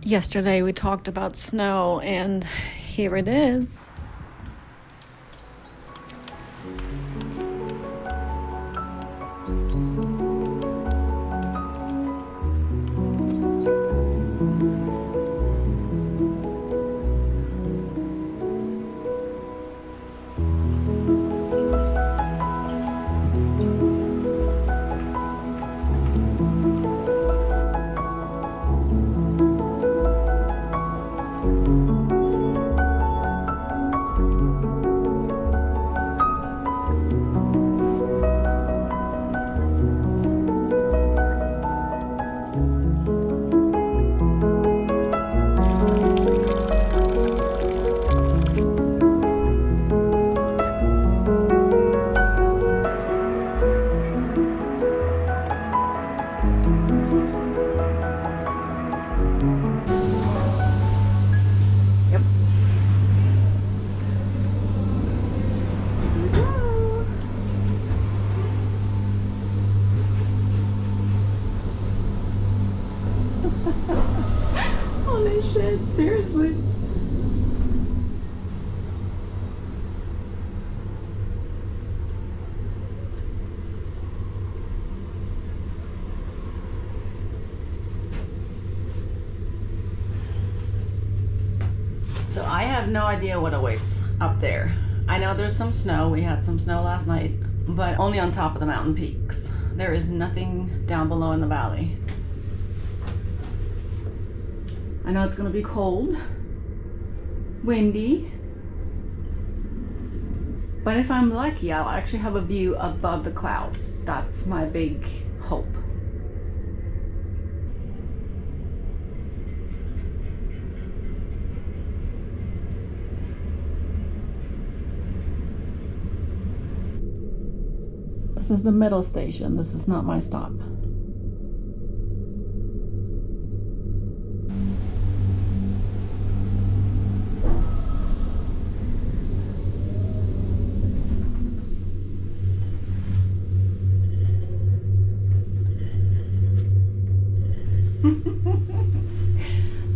Yesterday we talked about snow, and here it is. Holy shit, seriously. So I have no idea what awaits up there. I know there's some snow. We had some snow last night, but only on top of the mountain peaks. There is nothing down below in the valley. I know it's gonna be cold, windy, but if I'm lucky, I'll actually have a view above the clouds. That's my big hope. This is the middle station. This is not my stop.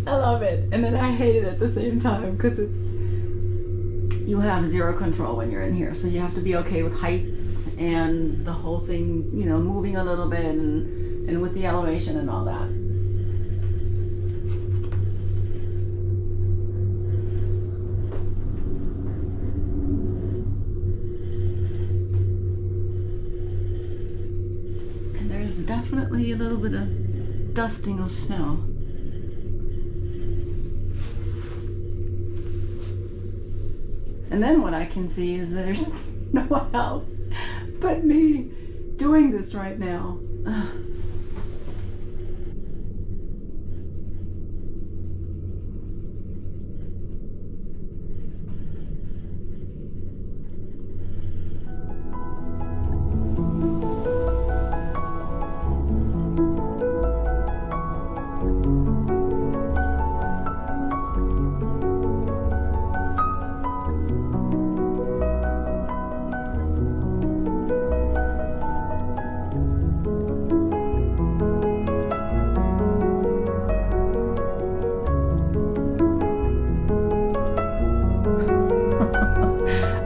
I love it, and then I hate it at the same time because you have zero control when you're in here, so you have to be okay with heights and the whole thing, you know, moving a little bit and with the elevation and all that. And there's definitely a little bit of dusting of snow. And then what I can see is that there's no one else but me doing this right now.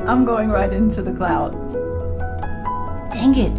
I'm going right into the clouds. Dang it.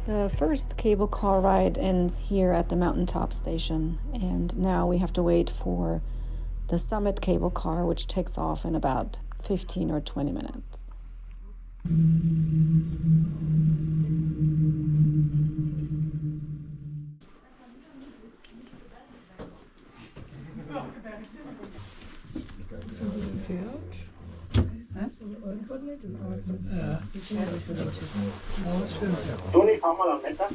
The first cable car ride ends here at the mountaintop station, and now we have to wait for the summit cable car, which takes off in about 15 or 20 minutes. Tony, fahr mal am Wetter.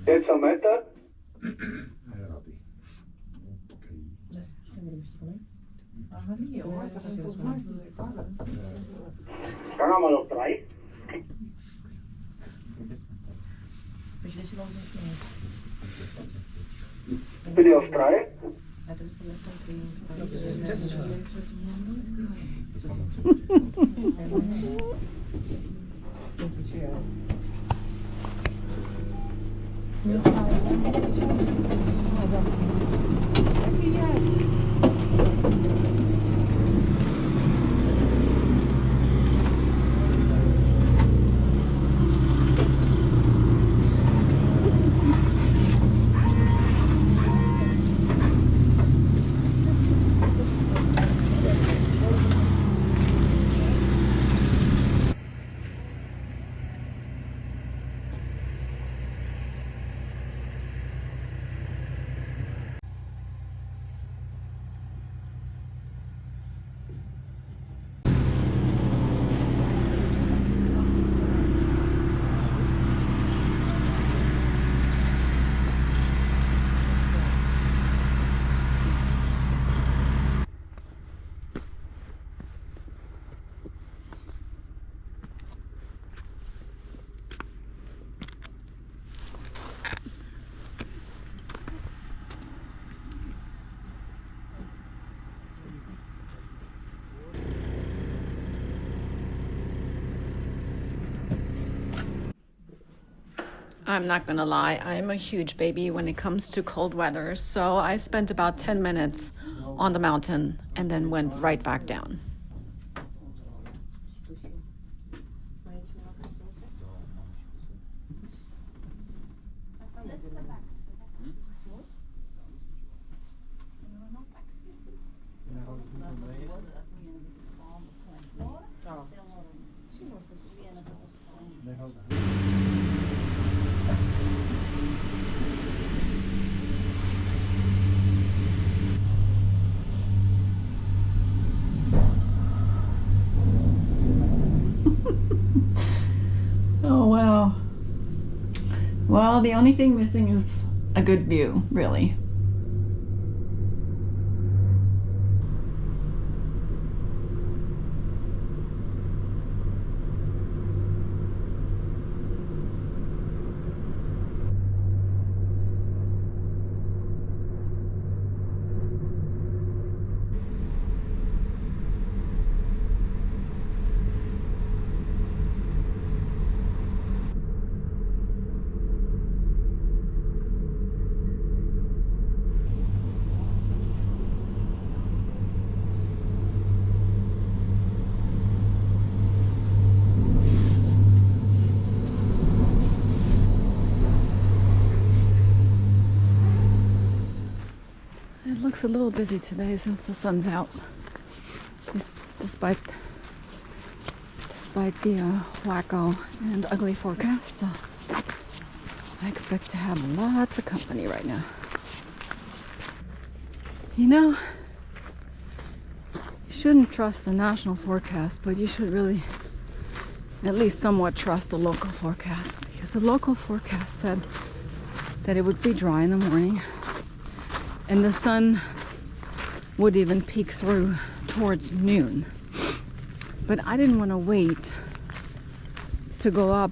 500 meter. Dann haben wir noch 3. Bitte auf 3. I'm not gonna lie, I'm a huge baby when it comes to cold weather, so I spent about 10 minutes on the mountain and then went right back down. Oh, wow. Well, the only thing missing is a good view, really. It looks a little busy today since the sun's out, despite the wacko and ugly forecast. So I expect to have lots of company right now. You know, you shouldn't trust the national forecast, but you should really at least somewhat trust the local forecast, because the local forecast said that it would be dry in the morning and the sun would even peek through towards noon. But I didn't want to wait to go up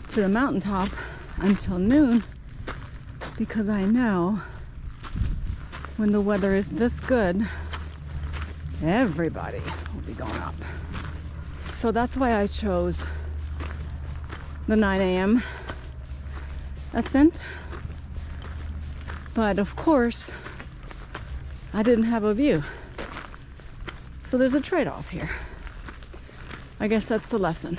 to the mountaintop until noon, because I know when the weather is this good, everybody will be going up. So that's why I chose the 9 a.m. ascent. But of course, I didn't have a view. So there's a trade-off here. I guess that's the lesson.